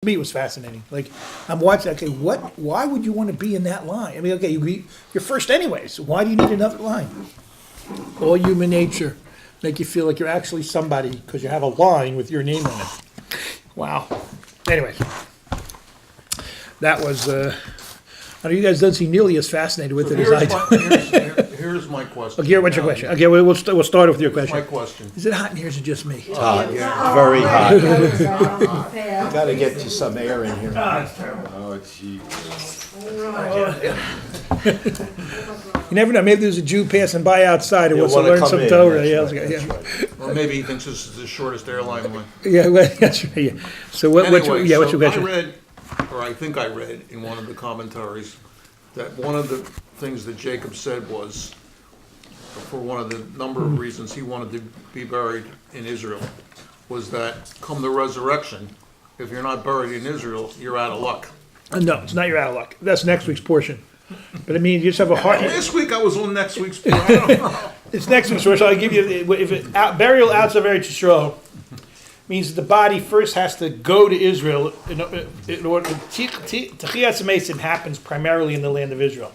me, it was fascinating. Like, I'm watching, okay, why would you want to be in that line? I mean, okay, you're first anyways. Why do you need another line? All human nature make you feel like you're actually somebody because you have a line with your name on it. Wow. Anyway, that was, I know you guys don't seem nearly as fascinated with it as I do. Here's my question. Okay, what's your question? Okay, we'll start off with your My question. question. Is it hot in here or is it just me? Very hot. Gotta get to some air in here. Oh, gee. You never know, maybe there's a Jew passing by outside who You'll wants to wanna learn come some in, Torah. that's Yeah, right, yeah. that's right. Or maybe he thinks this is the shortest airline line. Yeah, well, that's right, yeah. So what's your Anyway, question? I read, or I think I read in one of the commentaries, that one of the things that Jacob said was, for one of the number of reasons he wanted to be buried in Israel, was that come the resurrection, if you're not buried in Israel, you're out of luck. No, it's not your out of luck. That's next week's portion. But I mean, you just have a heart. Last week I was on next week's, I don't know. It's next week's portion. I'll give you, burial outside of Eretz Yisrael means the body first has to go to Israel in order. Techiyas Mesim happens primarily in the land of Israel.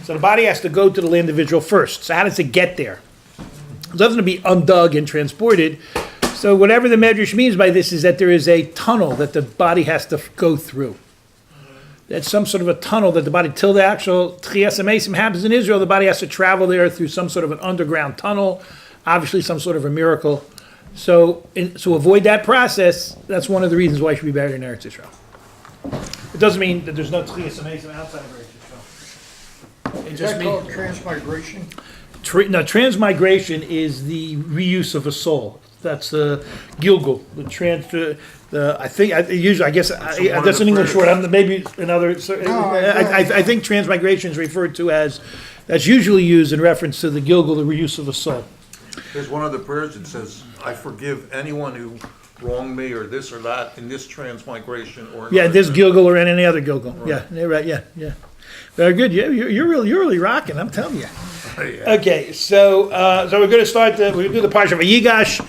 So the body has to go to the land of Israel first. So how does it get there? It doesn't be undug and transported. So whatever the Medrash means by this is that there is a tunnel that the body has to go through. That's some sort of a tunnel that the body, till the actual Techiyas Mesim happens in Israel, the body has to travel there through some sort of an underground tunnel, obviously some sort of a miracle. So avoid that process. That's one of the reasons why you should be buried in Eretz Yisrael. It doesn't mean that there's no Techiyas Mesim outside of Eretz Yisrael. It Is just that means called transmigration? no, transmigration is the reuse of a soul. That's the Gilgul. I guess that's an English word. Maybe another. I think transmigration is referred to as, that's usually used in reference to the Gilgul, the reuse of a soul. There's one of the prayers that says, I forgive anyone who wronged me or this or that in this transmigration or. Yeah, another this trans- Gilgul or any other Gilgul. Right. Yeah, yeah, right. Yeah, yeah. Very good. You're really rocking. I'm telling you. Yeah. Okay, so we're going to start. We're going to do the Parsha of Vayigash,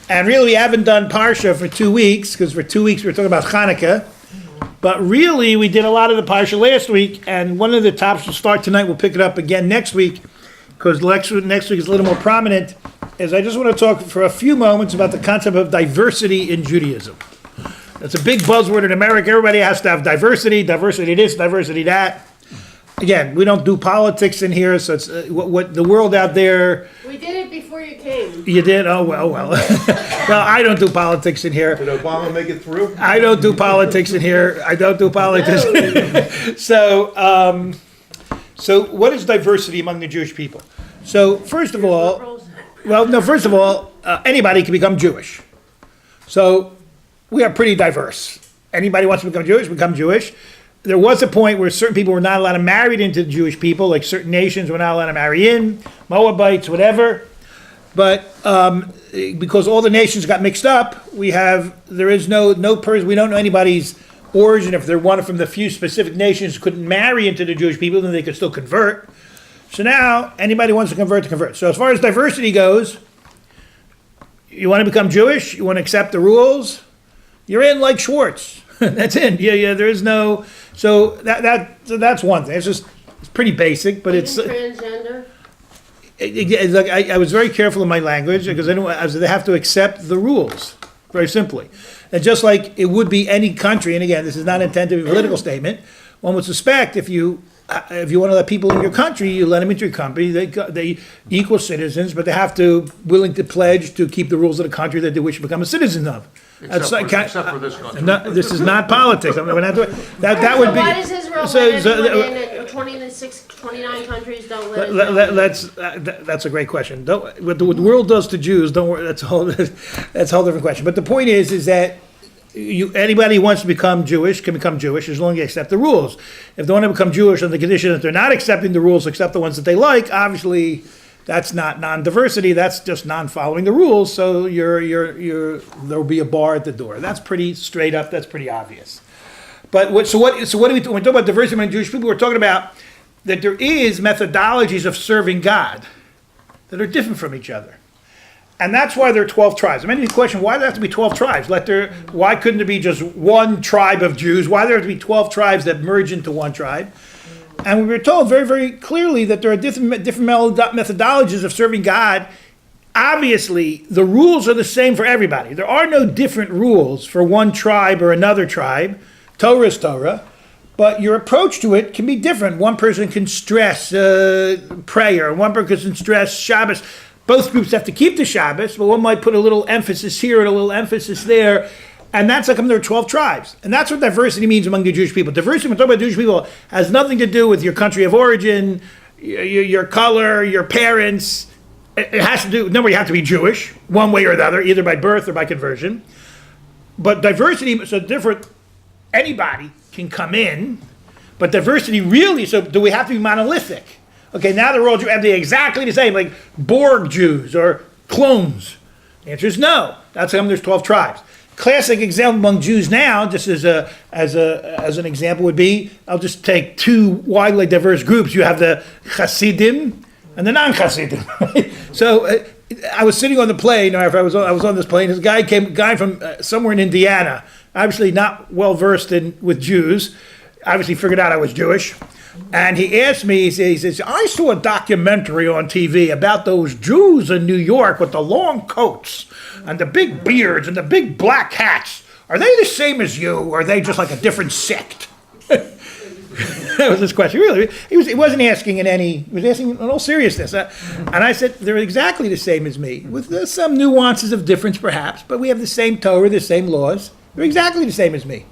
and really we haven't done Parsha for 2 weeks because for 2 weeks we were talking about Hanukkah. But really, we did a lot of the Parsha last week, and one of the topics will start tonight. We'll pick it up again next week because next week is a little more prominent. Is I just want to talk for a few moments about the concept of diversity in Judaism. That's a big buzzword in America. Everybody has to have diversity this, diversity that. Again, we don't do politics in here, so it's what the world out there. We did it before you came. You did? Oh, well. Well, I don't do politics in here. Did Obama make it through? I don't do politics in here. I don't do politics. So what is diversity among the Jewish people? So first of all, anybody can become Jewish. So we are pretty diverse. Anybody wants to become Jewish. There was a point where certain people were not allowed to marry into the Jewish people, like certain nations were not allowed to marry in, Moabites, whatever. But because all the nations got mixed up, there is no person, we don't know anybody's origin. If they're one from the few specific nations who couldn't marry into the Jewish people, then they could still convert. So now, anybody wants to convert. So as far as diversity goes, you want to become Jewish, you want to accept the rules, you're in like Schwartz. That's it. Yeah. There is no. So that's one thing. It's pretty basic, but it's transgender. I was very careful in my language because they have to accept the rules very simply, and just like it would be any country. And again, this is not intended to be a political statement. One would suspect if you want to let people in your country, you let them into your country. They equal citizens, but they have to willing to pledge to keep the rules of the country that they wish to become a citizen of. Except for this country. No, this is not politics. I mean, we're not doing, that would be. Why does Israel let anyone in 29 countries don't let That's a great question. What the world does to Jews, don't worry. That's a whole different question. But the point is that anybody who wants to become Jewish can become Jewish as long as they accept the rules. If they want to become Jewish on the condition that they're not accepting the rules, except the ones that they like, obviously. That's not non-diversity. That's just non-following the rules. So there'll be a bar at the door. That's pretty straight up. That's pretty obvious. But what do we when we talk about diversity among Jewish people? We're talking about that there is methodologies of serving God that are different from each other, And that's why there are 12 tribes. I mean, the question, why do there have to be 12 tribes? Why couldn't there be just one tribe of Jews? Why do there have to be 12 tribes that merge into one tribe? And we were told very, very clearly that there are different methodologies of serving God. Obviously, the rules are the same for everybody. There are no different rules for one tribe or another tribe. Torah is Torah. But your approach to it can be different. One person can stress prayer. One person can stress Shabbos. Both groups have to keep the Shabbos, but one might put a little emphasis here and a little emphasis there. And that's how come there are 12 tribes. And that's what diversity means among the Jewish people. Diversity, when we talk about Jewish people, has nothing to do with your country of origin, your color, your parents. It has to do, number you have to be Jewish, one way or the other, either by birth or by conversion. But diversity, so different, anybody can come in, but diversity really, so do we have to be monolithic? Okay, now they're all Jews, are they exactly the same, like Borg Jews or clones? The answer is no. That's how there's 12 tribes. Classic example among Jews now, just as an example would be, I'll just take two widely diverse groups. You have the Hasidim and the non-Hasidim. Right? So I was sitting on the plane, or I was on this plane. This guy from somewhere in Indiana, obviously not well versed with Jews. Obviously figured out I was Jewish. And he asked me, he says, I saw a documentary on TV about those Jews in New York with the long coats and the big beards and the big black hats. Are they the same as you, or are they just like a different sect? That was his question. Really, he wasn't asking he was asking in all seriousness. And I said, they're exactly the same as me, with some nuances of difference perhaps, but we have the same Torah, the same laws. They're exactly the same as me.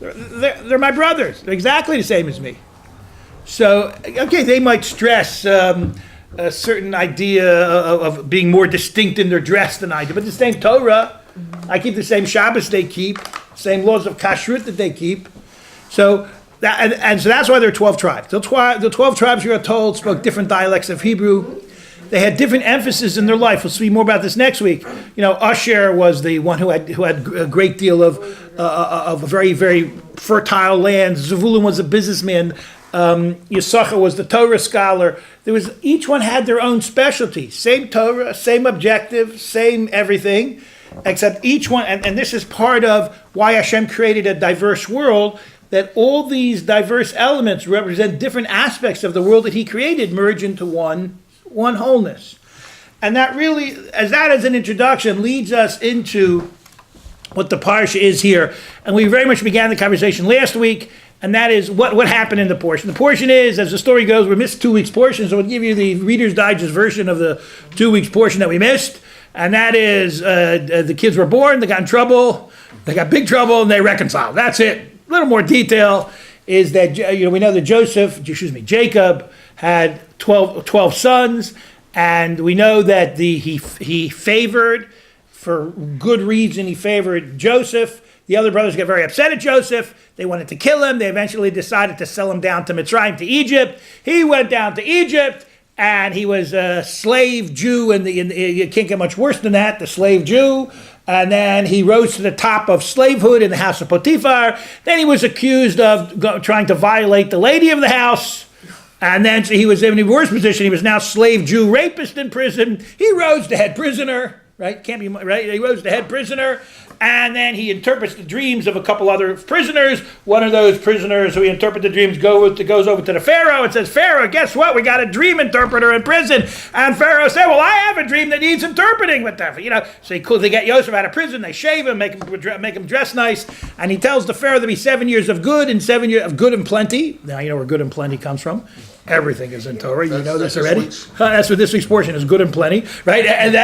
They're my brothers. They're exactly the same as me. So, okay, they might stress a certain idea of being more distinct in their dress than I do, but the same Torah, I keep the same Shabbos they keep, same laws of kashrut that they keep. So, so that's why there are 12 tribes. The 12 tribes, you are told, spoke different dialects of Hebrew. They had different emphasis in their life. We'll see more about this next week. Asher was the one who had a great deal of very, very fertile land. Zevulun was a businessman. Yisachar was the Torah scholar. Each one had their own specialty. Same Torah, same objective, same everything, except each one, and this is part of why Hashem created a diverse world, that all these diverse elements represent different aspects of the world that he created, merge into one wholeness. And that really, as an introduction, leads us into what the Parsha is here. And we very much began the conversation last week, and that is what happened in the portion. The portion is, as the story goes, we missed 2 weeks portion, so we'll give you the Reader's Digest version of the 2 weeks portion that we missed. And that is, the kids were born, they got in trouble, they got big trouble, and they reconciled. That's it. A little more detail is that, we know that Jacob had 12 sons, and we know that he favored, for good reason, he favored Joseph. The other brothers got very upset at Joseph. They wanted to kill him. They eventually decided to sell him down to Mitzrayim, to Egypt. He went down to Egypt, and he was a slave Jew, and you can't get much worse than that, the slave Jew. And then he rose to the top of slavehood in the house of Potiphar. Then he was accused of trying to violate the lady of the house. And then he was in a worse position. He was now slave Jew rapist in prison. He rose to head prisoner, right? Can't be right. He rose to head prisoner. And then he interprets the dreams of a couple other prisoners. One of those prisoners who he interprets the dreams goes over to the Pharaoh and says, Pharaoh, guess what? We got a dream interpreter in prison. And Pharaoh said, well, I have a dream that needs interpreting with that. So they get Joseph out of prison. They shave him, make him dress nice. And he tells the Pharaoh there'll be 7 years of good and 7 years of good and plenty. Now you know where good and plenty comes from. Everything is in Torah. You know this already. That's what this week's portion is, good and plenty, right? And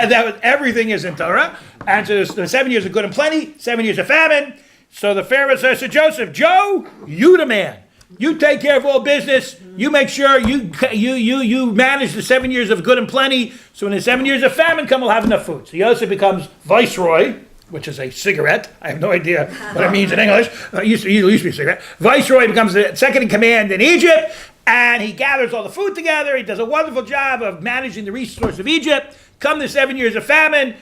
everything is in Torah. And so there's 7 years of good and plenty, 7 years of famine. So the Pharaoh says to Joseph, Joe, you the man. You take care of all business. You make sure you manage the 7 years of good and plenty. So when the 7 years of famine come, we'll have enough food. So Joseph becomes viceroy, which is a cigarette. I have no idea what it means in English. It used to be a cigarette. Viceroy becomes the second in command in Egypt. And he gathers all the food together. He does a wonderful job of managing the resources of Egypt. Come the 7 years of famine,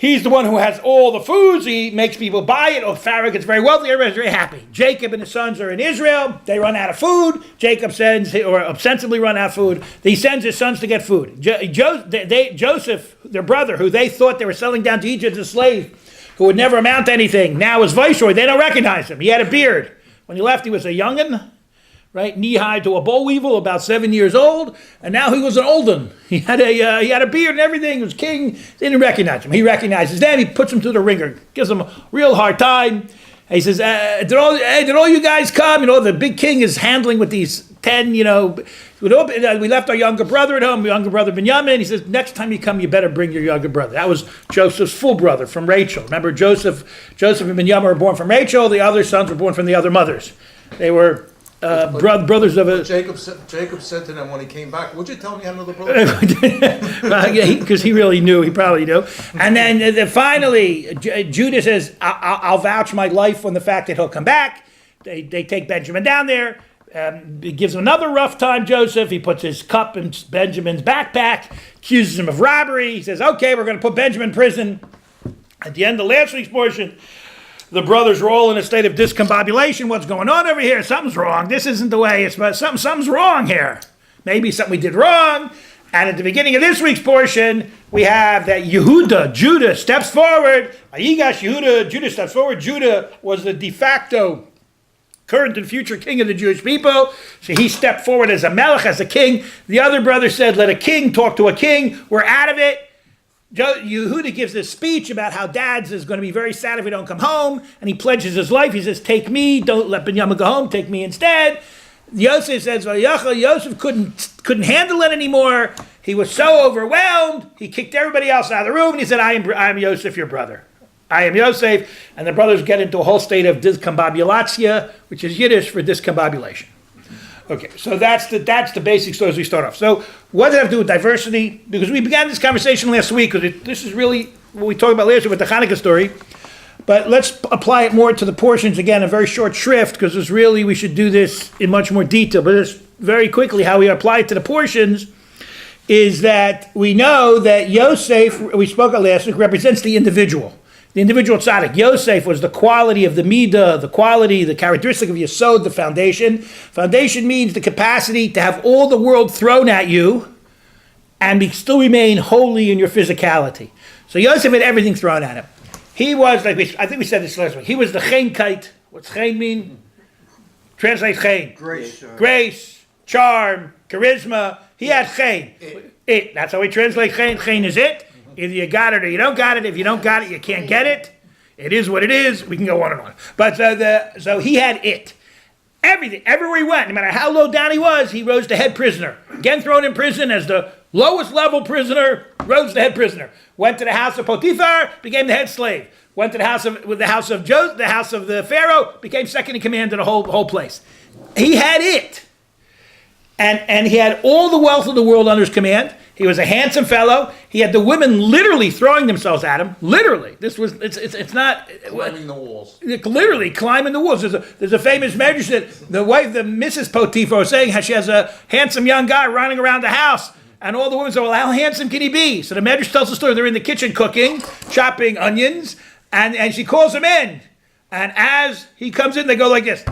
He's the one who has all the foods. He makes people buy it. Oh, Pharaoh gets very wealthy. Everybody's very happy. Jacob and his sons are in Israel. They run out of food. Jacob sends, or ostensibly run out of food. He sends his sons to get food. Joseph, their brother, who they thought they were selling down to Egypt as a slave, who would never amount to anything, now is viceroy. They don't recognize him. He had a beard. When he left, he was a youngin', right, knee-high to a boll weevil, about 7 years old, and now he was an olden. He had a beard and everything. He was king. They didn't recognize him. He recognizes them. He puts him through the ringer, gives them a real hard time. He says, did all you guys come? The big king is handling with these 10, we left our younger brother at home, younger brother Benjamin. He says, next time you come, you better bring your younger brother. That was Joseph's full brother from Rachel. Remember, Joseph and Benjamin were born from Rachel. The other sons were born from the other mothers. They were brothers of a... Jacob said to them when he came back, would you tell me I had another brother? Because he really knew. He probably knew. And then finally, Judah says, I'll vouch my life on the fact that he'll come back. They take Benjamin down there. He gives him another rough time, Joseph. He puts his cup in Benjamin's backpack, accuses him of robbery. He says, okay, we're going to put Benjamin in prison. At the end of last week's portion, the brothers were all in a state of discombobulation. What's going on over here? Something's wrong. This isn't the way it's supposed. Something's wrong here. Maybe something we did wrong. And at the beginning of this week's portion, we have that Judah steps forward. Vayigash, Judah steps forward. Judah was the de facto current and future king of the Jewish people. So he stepped forward as a melech, as a king. The other brother said, let a king talk to a king. We're out of it. Yehuda gives this speech about how Dad's is going to be very sad if we don't come home, and he pledges his life. He says, take me, don't let Benjamin go home, take me instead. Yosef says, Yosef couldn't handle it anymore. He was so overwhelmed, he kicked everybody else out of the room, and he said, I am Yosef, your brother. I am Yosef. And the brothers get into a whole state of discombobulatia, which is Yiddish for discombobulation. Okay, so that's the basic story as we start off. So what does it have to do with diversity? Because we began this conversation last week, because this is really what we talked about last week with the Hanukkah story. But let's apply it more to the portions, again, a very short shrift, because we should do this in much more detail. But just very quickly, how we apply it to the portions is that we know that Yosef, we spoke about last week, represents the individual. The individual tzaddik. Yosef was the quality of the midah, the characteristic of yesod, the foundation. Foundation means the capacity to have all the world thrown at you and still remain holy in your physicality. So Yosef had everything thrown at him. He was, I think we said this last week, he was the chainkite. What's chain mean? Translate chain. Grace, charm, charisma. He had chain. It. That's how we translate chain. Chain is it. Either you got it or you don't got it. If you don't got it, you can't get it. It is what it is. We can go on and on. But so he had it. Everything. Everywhere he went, no matter how low down he was, he rose to head prisoner. Again thrown in prison as the lowest level prisoner, rose to head prisoner. Went to the house of Potiphar, became the head slave. Went to the house of the Pharaoh, became second in command of the whole place. He had it. And he had all the wealth of the world under his command. He was a handsome fellow. He had the women literally throwing themselves at him. Literally. It's not... Climbing the walls. Literally climbing the walls. There's a famous medrash that the wife, the Mrs. Potiphar, was saying how she has a handsome young guy running around the house. And all the women say, well, how handsome can he be? So the medrash tells the story. They're in the kitchen cooking, chopping onions, and she calls him in. And as he comes in, they go like this.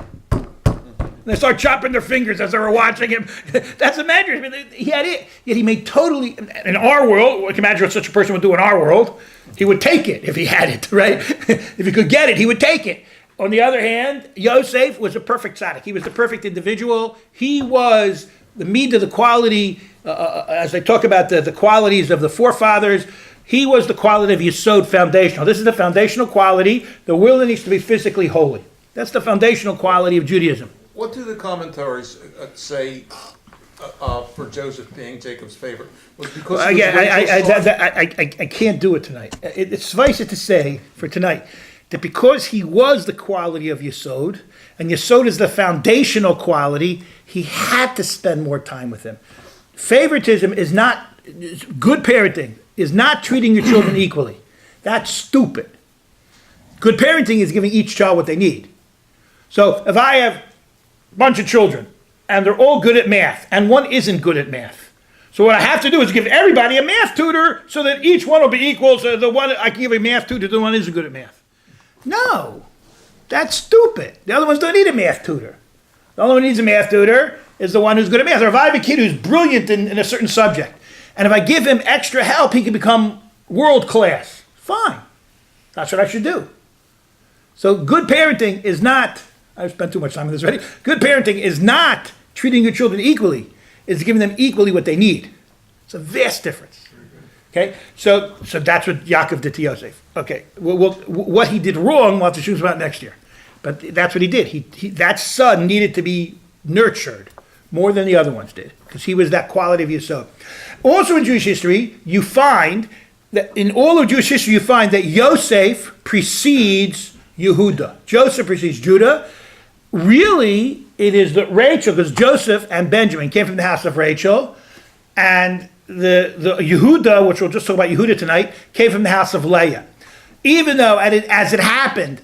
They start chopping their fingers as they were watching him. That's a medrash. I mean, he had it. Yet he made totally, in our world, we can imagine what such a person would do in our world. He would take it if he had it, right? If he could get it, he would take it. On the other hand, Yosef was a perfect tzaddik. He was the perfect individual. He was the midah, the quality, as they talk about the qualities of the forefathers, he was the quality of yesod, foundational. This is the foundational quality, the willingness to be physically holy. That's the foundational quality of Judaism. What do the commentaries say for Joseph being Jacob's favorite? Was because I can't do it tonight. It's suffice it to say for tonight that because he was the quality of Yesod, and Yesod is the foundational quality, he had to spend more time with him. Favoritism is not, good parenting is not treating your children equally. That's stupid. Good parenting is giving each child what they need. So if I have bunch of children, and they're all good at math, and one isn't good at math. So what I have to do is give everybody a math tutor so that each one will be equal. So the one I can give a math tutor to the one who isn't good at math. No, that's stupid. The other ones don't need a math tutor. The only one who needs a math tutor is the one who's good at math. Or if I have a kid who's brilliant in a certain subject, and if I give him extra help, he can become world class. Fine. That's what I should do. So good parenting is not, I've spent too much time on this already. Good parenting is not treating your children equally. It's giving them equally what they need. It's a vast difference. Okay? So that's what Yaakov did to Yosef. Okay. Well, what he did wrong, we'll have to choose about next year. But that's what he did. He that son needed to be nurtured more than the other ones did, because he was that quality of Yisod. Also in Jewish history, you find that in all of Jewish history, you find that Yosef precedes Yehuda. Joseph precedes Judah. Really, it is that Rachel, because Joseph and Benjamin came from the house of Rachel, and the Yehuda, which we'll just talk about Yehuda tonight, came from the house of Leah. Even though, as it happened,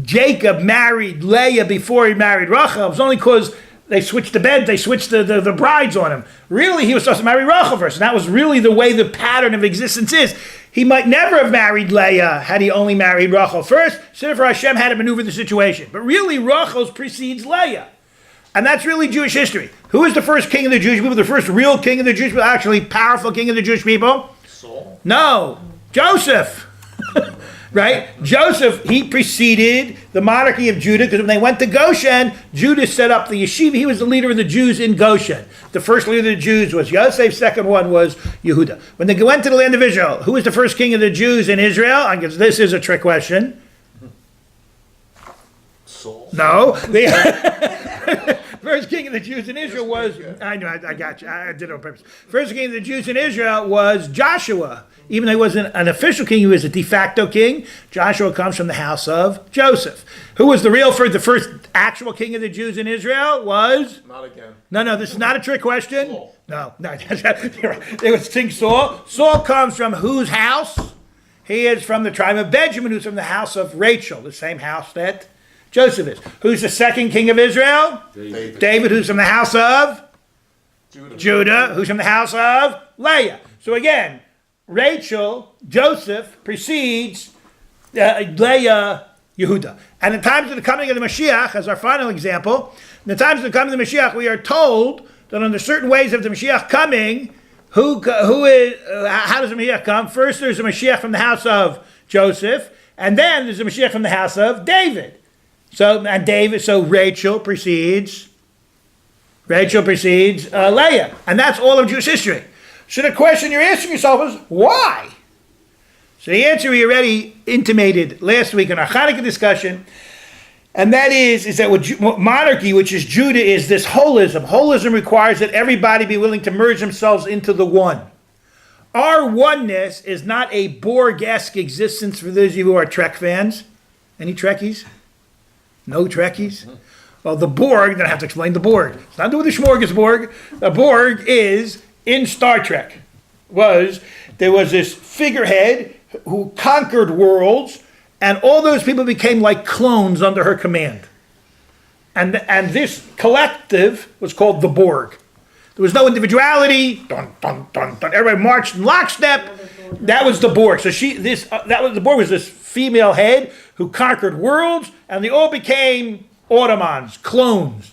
Jacob married Leah before he married Rachel, it was only because they switched the brides on him. Really, he was supposed to marry Rachel first, and that was really the way the pattern of existence is. He might never have married Leah had he only married Rachel first. So therefore Hashem had to maneuver the situation. But really, Rachel precedes Leah. And that's really Jewish history. Who is the first king of the Jewish people? The first real king of the Jewish people? Actually, powerful king of the Jewish people? Saul? No. Joseph. Right? Joseph, he preceded the monarchy of Judah, because when they went to Goshen, Judah set up the yeshiva. He was the leader of the Jews in Goshen. The first leader of the Jews was Yosef, second one was Yehuda. When they went to the land of Israel, who was the first king of the Jews in Israel? I guess this is a trick question. Saul? No. The first king of the Jews in Israel was, I know, I got you. I did it on purpose. First king of the Jews in Israel was Joshua. Even though he wasn't an official king, he was a de facto king. Joshua comes from the house of Joseph. Who was the first actual king of the Jews in Israel was? Not again. No, this is not a trick question. Saul. No, you're right. It was King Saul. Saul comes from whose house? He is from the tribe of Benjamin, who's from the house of Rachel, the same house that Joseph is. Who's the second king of Israel? David, who's from the house of? Judah, who's from the house of? Leah. So again, Rachel, Joseph precedes Leah, Yehuda. And in times of the coming of the Mashiach, as our final example, in the times of the coming of the Mashiach, we are told that under certain ways of the Mashiach coming, how does the Mashiach come? First, there's a Mashiach from the house of Joseph, and then there's a Mashiach from the house of David. So Rachel precedes Leah, and that's all of Jewish history. So the question you're asking yourself is, why? So the answer we already intimated last week in our Hanukkah discussion, and that is that what monarchy, which is Judah, is this holism. Holism requires that everybody be willing to merge themselves into the one. Our oneness is not a Borg-esque existence for those of you who are Trek fans. Any Trekkies? No Trekkies? Well, the Borg, then I have to explain the Borg. It's not doing the smorgasbord. The Borg is, in Star Trek, there was this figurehead who conquered worlds, and all those people became like clones under her command. And this collective was called the Borg. There was no individuality. Dun, dun, dun, dun. Everybody marched in lockstep. That was the Borg. So the Borg was this female head who conquered worlds, and they all became Ottomans, clones.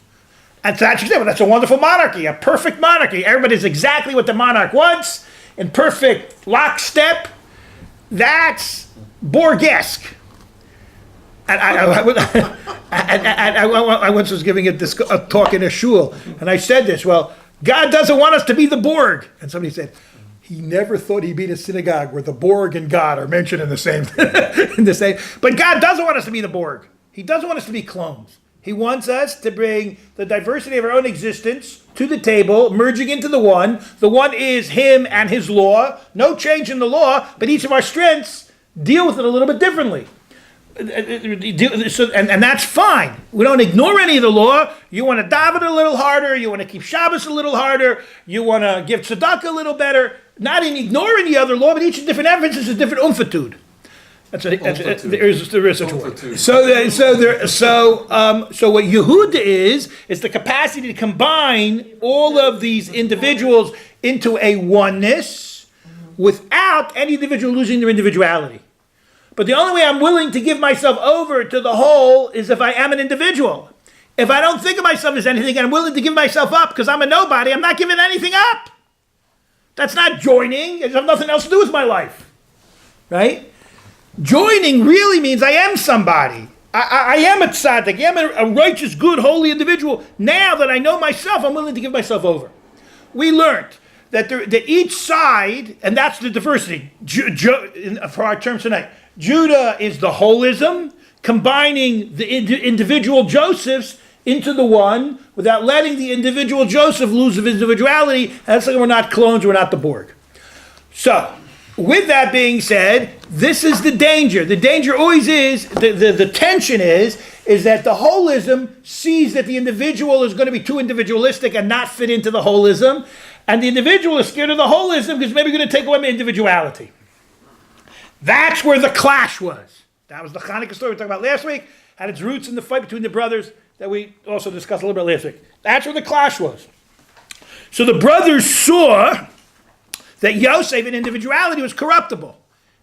And so that's a wonderful monarchy, a perfect monarchy. Everybody's exactly what the monarch wants, in perfect lockstep. That's Borg-esque. And I once was giving a talk in a shul, and I said this, well, God doesn't want us to be the Borg. And somebody said, he never thought he'd be in a synagogue where the Borg and God are mentioned in the same. But God doesn't want us to be the Borg. He doesn't want us to be clones. He wants us to bring the diversity of our own existence to the table, merging into the one. The one is him and his law. No change in the law, but each of our strengths deal with it a little bit differently. And that's fine. We don't ignore any of the law. You want to daven a little harder. You want to keep Shabbos a little harder. You want to give tzedakah a little better. Not in ignoring the other law, but each different emphasis is a different umfitude. There is such a word. Multitude. So what Yehuda is the capacity to combine all of these individuals into a oneness without any individual losing their individuality. But the only way I'm willing to give myself over to the whole is if I am an individual. If I don't think of myself as anything and I'm willing to give myself up because I'm a nobody, I'm not giving anything up. That's not joining. It has nothing else to do with my life. Right? Joining really means I am somebody. I am a tzaddik. I am a righteous, good, holy individual. Now that I know myself, I'm willing to give myself over. We learned that each side, and that's the diversity for our terms tonight. Judah is the holism, combining the individual Josephs into the one without letting the individual Joseph lose his individuality. That's like we're not clones, we're not the Borg. So, with that being said, this is the danger. The danger always is, the tension is that the holism sees that the individual is going to be too individualistic and not fit into the holism, and the individual is scared of the holism because maybe going to take away my individuality. That's where the clash was. That was the Hanukkah story we talked about last week, had its roots in the fight between the brothers that we also discussed a little bit last week. That's where the clash was. So the brothers saw that Yosef in individuality was corruptible.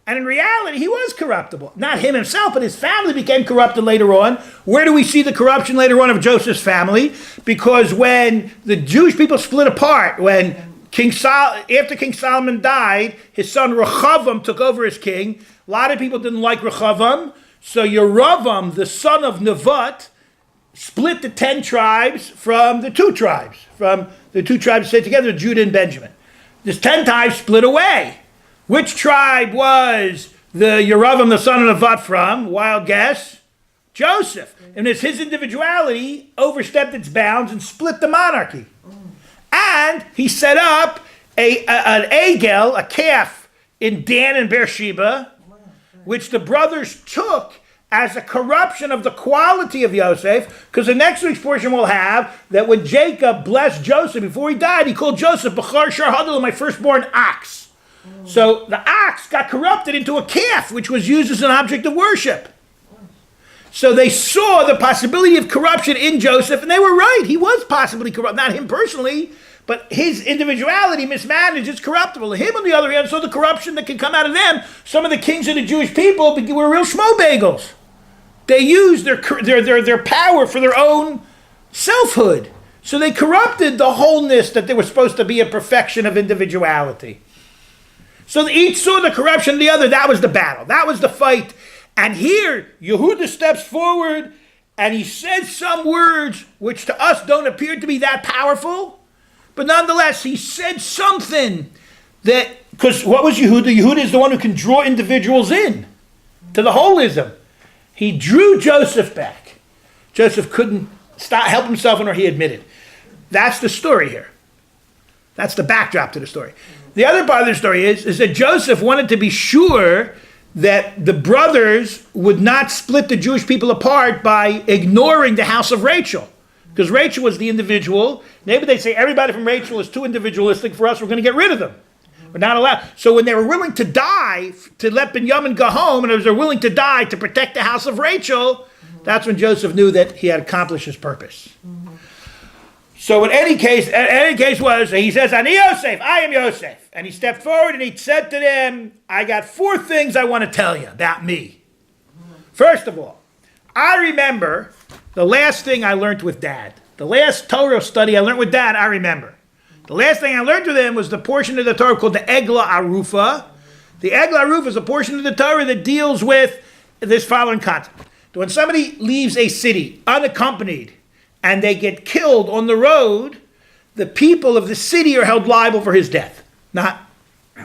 And in reality, he was corruptible. Not him himself, but his family became corrupted later on. Where do we see the corruption later on of Joseph's family? Because when the Jewish people split apart, when after King Solomon died, his son Rehoboam took over as king. A lot of people didn't like Rehoboam. So Yerovam, the son of Nevat, split the 10 tribes from the 2 tribes. From the 2 tribes stayed together, Judah and Benjamin. This 10 tribes split away. Which tribe was the Yerovam, the son of Nevat, from? Wild guess. Joseph. And it's his individuality overstepped its bounds and split the monarchy. And he set up an egel, a calf, in Dan and Beersheba, which the brothers took as a corruption of the quality of Yosef, because the next week's portion will have that when Jacob blessed Joseph before he died, he called Joseph Bechar Shar Hadal, my firstborn ox. So the ox got corrupted into a calf, which was used as an object of worship. So they saw the possibility of corruption in Joseph, and they were right. He was possibly corrupt. Not him personally, but his individuality mismanaged. It's corruptible. Him, on the other hand, saw the corruption that could come out of them. Some of the kings of the Jewish people were real schmo-bagels. They used their power for their own selfhood. So they corrupted the wholeness that they were supposed to be a perfection of individuality. So each saw the corruption of the other. That was the battle. That was the fight. And here, Yehuda steps forward and he says some words which to us don't appear to be that powerful. But nonetheless, he said something that, because what was Yehuda? Yehuda is the one who can draw individuals in to the holism. He drew Joseph back. Joseph couldn't help himself, nor he admitted. That's the story here. That's the backdrop to the story. The other part of the story is that Joseph wanted to be sure that the brothers would not split the Jewish people apart by ignoring the house of Rachel. Because Rachel was the individual. Maybe they say everybody from Rachel is too individualistic for us, we're going to get rid of them. We're not allowed. So when they were willing to die to let Binyamin go home, and as they're willing to die to protect the house of Rachel, that's when Joseph knew that he had accomplished his purpose. So in any case was, he says, Ani Yosef, I am Yosef. And he stepped forward and he said to them, I got 4 things I want to tell you about me. First of all, I remember the last thing I learned with Dad. The last Torah study I learned with Dad, I remember. The last thing I learned with him was the portion of the Torah called the Egla Arufa. The Egla Arufa is a portion of the Torah that deals with this following concept. When somebody leaves a city unaccompanied and they get killed on the road, the people of the city are held liable for his death. Not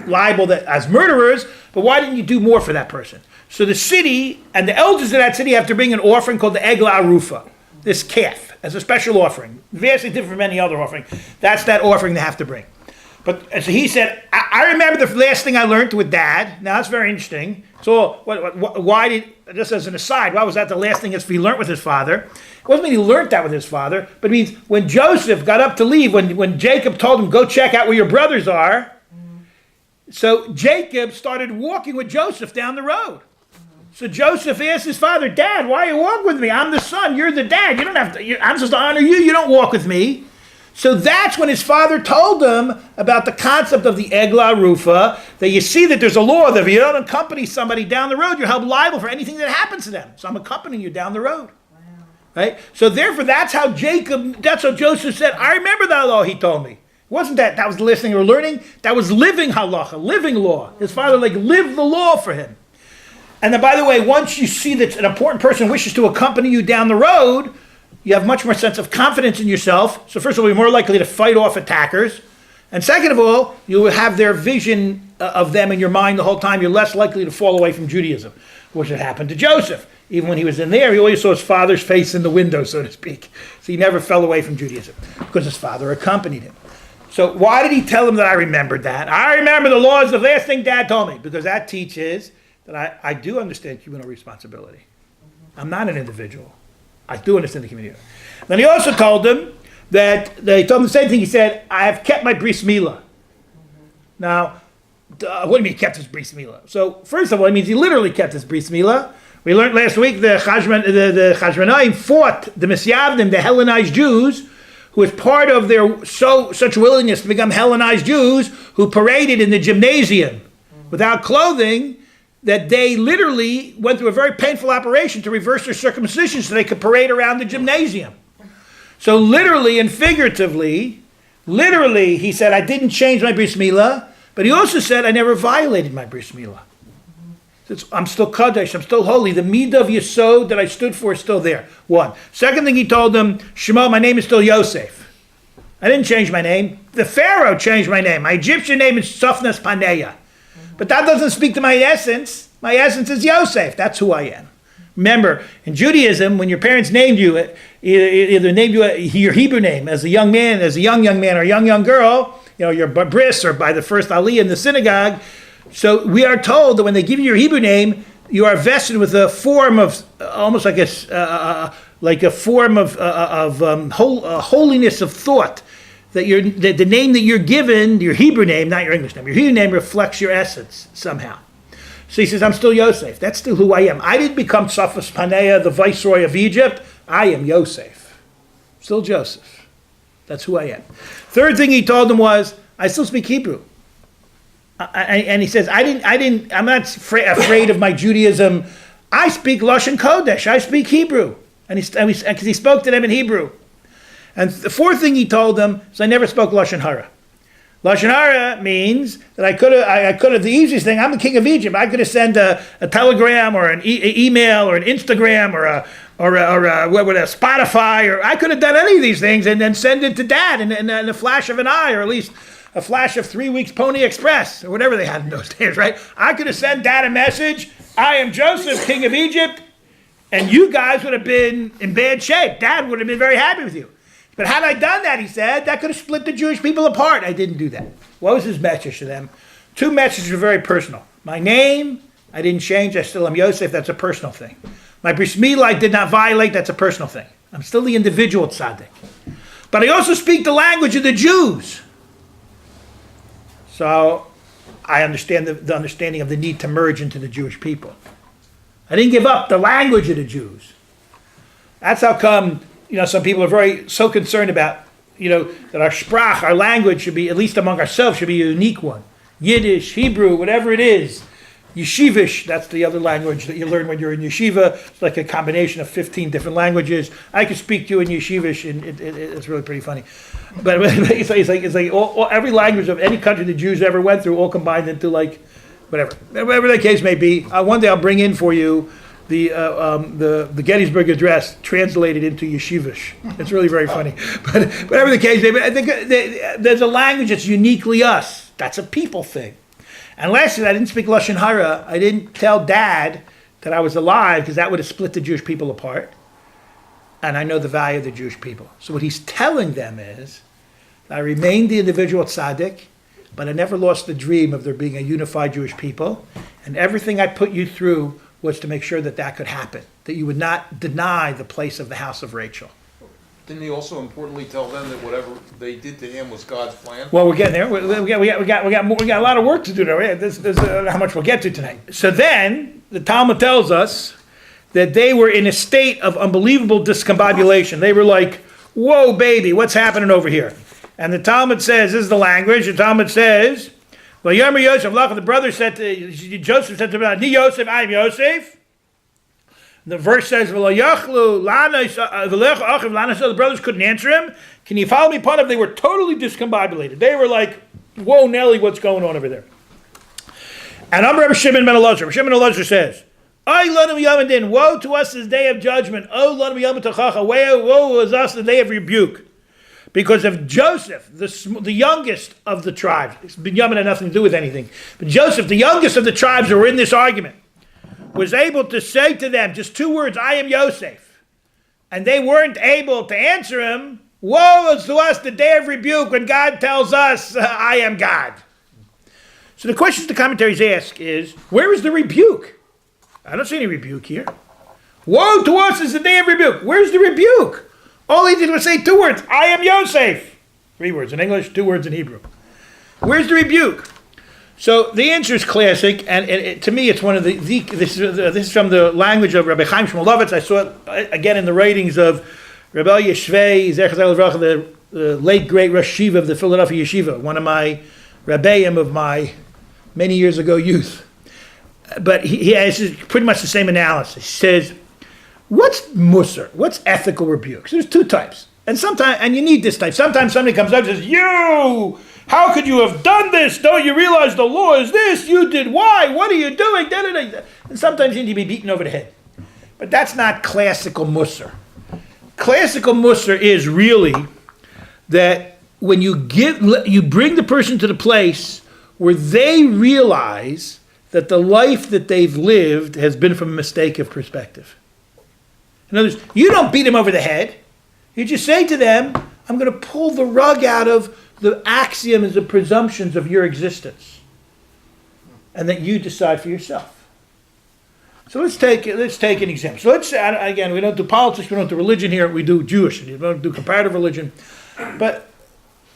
liable as murderers, but why didn't you do more for that person? So the city and the elders of that city have to bring an offering called the Egla Arufa, this calf, as a special offering. Vastly different from any other offering. That's that offering they have to bring. But so he said, I remember the last thing I learned with Dad. Now that's very interesting. So why did, just as an aside, why was that the last thing he learned with his father? It wasn't mean he learned that with his father, but it means when Joseph got up to leave, when Jacob told him, go check out where your brothers are, so Jacob started walking with Joseph down the road. So Joseph asked his father, Dad, why you walk with me? I'm the son, you're the dad. You don't have to, I'm supposed to honor you, you don't walk with me. So that's when his father told him about the concept of the egla rufa, that you see that there's a law that if you don't accompany somebody down the road, you're held liable for anything that happens to them. So I'm accompanying you down the road. Wow. Right? So therefore, that's how Joseph said, I remember that law he told me. It wasn't that was listening or learning, that was living halacha, living law. His father lived the law for him. And then, by the way, once you see that an important person wishes to accompany you down the road, you have much more sense of confidence in yourself. So first of all, you're more likely to fight off attackers. And second of all, you will have their vision of them in your mind the whole time. You're less likely to fall away from Judaism, which had happened to Joseph. Even when he was in there, he always saw his father's face in the window, so to speak. So he never fell away from Judaism because his father accompanied him. So why did he tell him that I remembered that? I remember the laws, the last thing Dad told me, because that teaches that I do understand communal responsibility. I'm not an individual. I do understand the community. Then he also told him that he told him the same thing. He said, I have kept my bris milah. Now, what do you mean kept his bris milah? So first of all, it means he literally kept his bris milah. We learned last week the Chashmonaim fought the Misyavdim, the Hellenized Jews, who was part of their such willingness to become Hellenized Jews, who paraded in the gymnasium without clothing, that they literally went through a very painful operation to reverse their circumcision so they could parade around the gymnasium. So literally and figuratively, he said, I didn't change my bris milah, but he also said, I never violated my bris milah. I'm still Kadesh, I'm still holy. The midah of Yesod that I stood for is still there. One. Second thing he told them, Shema, my name is still Yosef. I didn't change my name. The Pharaoh changed my name. My Egyptian name is Sofnas Paneah. But that doesn't speak to my essence. My essence is Yosef. That's who I am. Remember, in Judaism, when your parents named you, either named you your Hebrew name as a young man, as a young man, or a young girl, your bris, or by the first aliyah in the synagogue. So we are told that when they give you your Hebrew name, you are vested with a form of almost like a form of holiness of thought. That the name that you're given, your Hebrew name, not your English name, your Hebrew name reflects your essence somehow. So he says, I'm still Yosef. That's still who I am. I didn't become Sofnas Paneah, the viceroy of Egypt. I am Yosef. Still Joseph. That's who I am. Third thing he told them was, I still speak Hebrew. And he says, I'm not afraid of my Judaism. I speak Lashon Kodesh. I speak Hebrew. And because he spoke to them in Hebrew. And the fourth thing he told them is I never spoke Lashon Hara. Lashon Hara means that I could have, the easiest thing, I'm the king of Egypt. I could have sent a telegram or an email or an Instagram or a Spotify, or I could have done any of these things and then send it to Dad in a flash of an eye, or at least a flash of 3 weeks Pony Express, or whatever they had in those days, right? I could have sent Dad a message, I am Joseph, king of Egypt, and you guys would have been in bad shape. Dad would have been very happy with you. But had I done that, he said, that could have split the Jewish people apart. I didn't do that. What was his message to them? Two messages were very personal. My name, I didn't change. I still am Yosef. That's a personal thing. My bris milah, I did not violate. That's a personal thing. I'm still the individual tzaddik. But I also speak the language of the Jews. So I understand the understanding of the need to merge into the Jewish people. I didn't give up the language of the Jews. That's how come some people are so concerned about, that our sprach, our language should be, at least among ourselves, should be a unique one. Yiddish, Hebrew, whatever it is. Yeshivish, that's the other language that you learn when you're in yeshiva. It's like a combination of 15 different languages. I could speak to you in Yeshivish, and it's really pretty funny. But it's like every language of any country the Jews ever went through, all combined into whatever the case may be. One day I'll bring in for you the Gettysburg Address translated into Yeshivish. It's really very funny. But whatever the case may be, I think there's a language that's uniquely us. That's a people thing. And lastly, I didn't speak Lashon Hara. I didn't tell Dad that I was alive, because that would have split the Jewish people apart. And I know the value of the Jewish people. So what he's telling them is, I remained the individual tzaddik, but I never lost the dream of there being a unified Jewish people. And everything I put you through was to make sure that could happen, that you would not deny the place of the house of Rachel. Didn't he also importantly tell them that whatever they did to him was God's plan? Well, we're getting there. We got a lot of work to do there. There's how much we'll get to tonight. So then the Talmud tells us that they were in a state of unbelievable discombobulation. They were like, whoa, baby, what's happening over here? And the Talmud says, this is the language, the Talmud says, well, Yomer Yosef, the brother said to, Joseph said to him, Ni Yosef, I am Yosef. The verse says, the brothers couldn't answer him. Can you follow me, Panav? They were totally discombobulated. They were like, whoa, Nelly, what's going on over there? And Rabbi Shimon ben Elazar. Rabbi Shimon ben Elazar says, woe to us this day of judgment. Woe is us the day of rebuke. Because of Joseph, the youngest of the tribes. Binyamin had nothing to do with anything. But Joseph, the youngest of the tribes who were in this argument, was able to say to them just two words, I am Yosef. And they weren't able to answer him. Woe is to us the day of rebuke when God tells us, I am God. So the questions the commentaries ask is, where is the rebuke? I don't see any rebuke here. Woe to us is the day of rebuke. Where's the rebuke? All he did was say two words, I am Yosef. 3 words in English, 2 words in Hebrew. Where's the rebuke? So the answer is classic, and to me it's one of this is from the language of Rabbi Chaim Shmulevitz. I saw it again in the writings of Rabbi Yeshvei, the late great Rosh Yeshiva of the Philadelphia Yeshiva, one of my Rabbeim of my many years ago youth. But he has pretty much the same analysis. He says, what's musar? What's ethical rebukes? There's 2 types. And you need this type. Sometimes somebody comes up and says, you, how could you have done this? Don't you realize the law is this? You did why? What are you doing? Da, da, da. And sometimes you need to be beaten over the head. But that's not classical musar. Classical musar is really that when you bring the person to the place where they realize that the life that they've lived has been from a mistake of perspective. In other words, you don't beat them over the head. You just say to them, I'm going to pull the rug out of the axioms and presumptions of your existence. And that you decide for yourself. So let's take an example. So let's again, we don't do politics, we don't do religion here, we do Jewish, we don't do comparative religion. But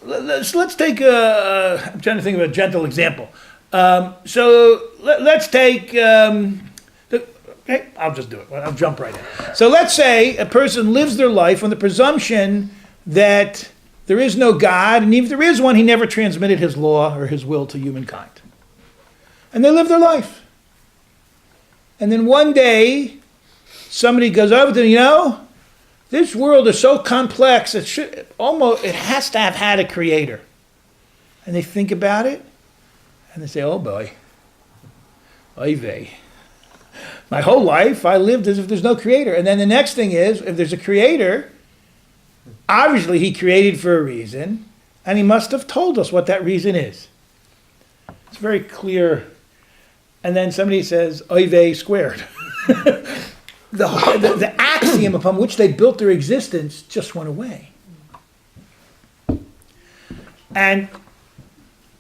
let's take I'm trying to think of a gentle example. So let's take, okay, I'll just do it. I'll jump right in. So let's say a person lives their life on the presumption that there is no God, and even if there is one, he never transmitted his law or his will to humankind. And they live their life. And then one day, somebody goes over to them, this world is so complex, it has to have had a creator. And they think about it, and they say, oh boy, oy vey. My whole life, I lived as if there's no creator. And then the next thing is, if there's a creator, obviously he created for a reason, and he must have told us what that reason is. It's very clear. And then somebody says, oy vey squared. The axiom upon which they built their existence just went away. And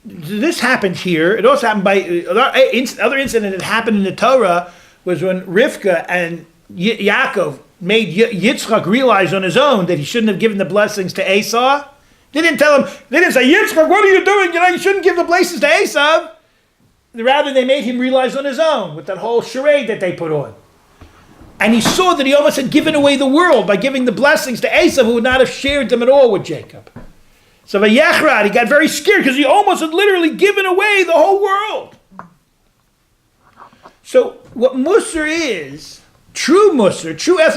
this happened here. It also happened by other incident that happened in the Torah was when Rivka and Yaakov made Yitzchak realize on his own that he shouldn't have given the blessings to Esau. They didn't tell him, they didn't say, Yitzchak, what are you doing? You shouldn't give the blessings to Esau. Rather, they made him realize on his own with that whole charade that they put on. And he saw that he almost had given away the world by giving the blessings to Esau, who would not have shared them at all with Jacob. So Vayechrad, he got very scared because he almost had literally given away the whole world. So what Musar is, true Musar, true ethical